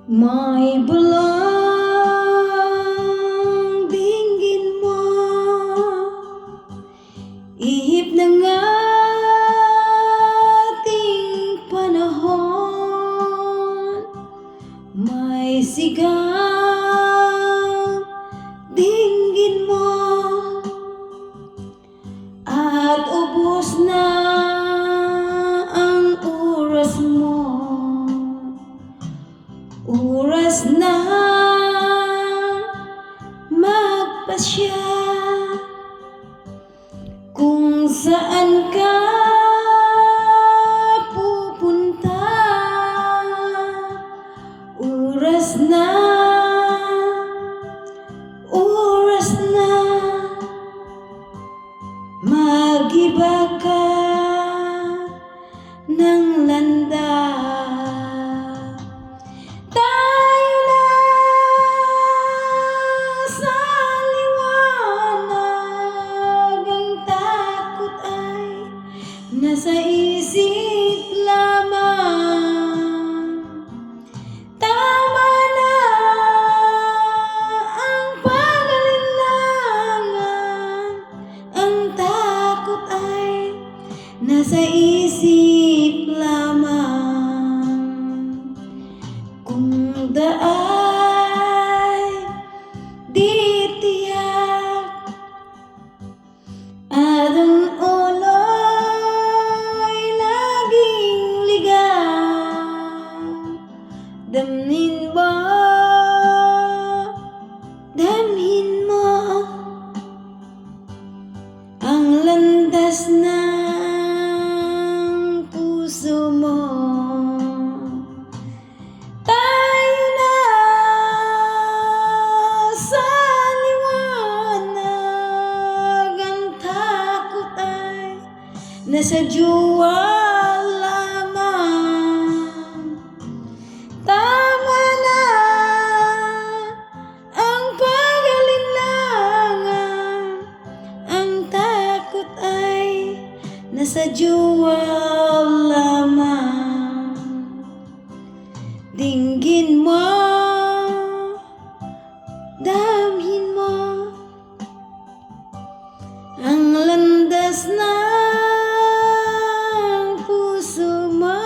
May balang dinggin mo, ihip ng ating panahon. May sigaw dinggin mo, at ubos na ang oras mo. Oras na magpasya kung saan ka pupunta. Oras na mag-iba ka ng landas. Nasa isip lamang. Tama na ang pag-alinlangan. Ang takot ay nasa isip lamang. Kung daay di tiyak at ang damhin mo ang landas ng puso mo. Tayo na sa liwanag. Ang takot ay nasa diwa lamang. Tama na ang pag-alinlangan. Ang takot ay nasa diwa lamang. Dinggin mo, damhin mo ang landas ng puso mo.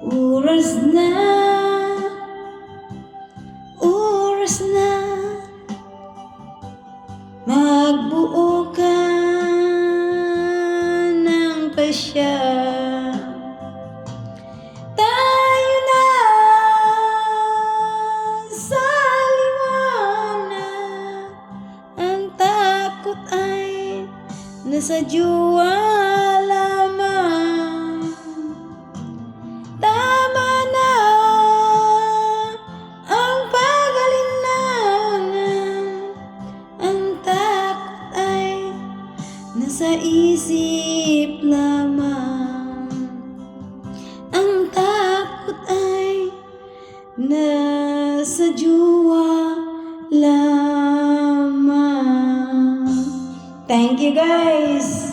Oras na magbuo ka ng pasya. Tayo na sa liwanag. Ang takot ay nasa diwa lamang. Nasa isip lamang. Ang takot ay nasa diwa lamang. Thank you guys.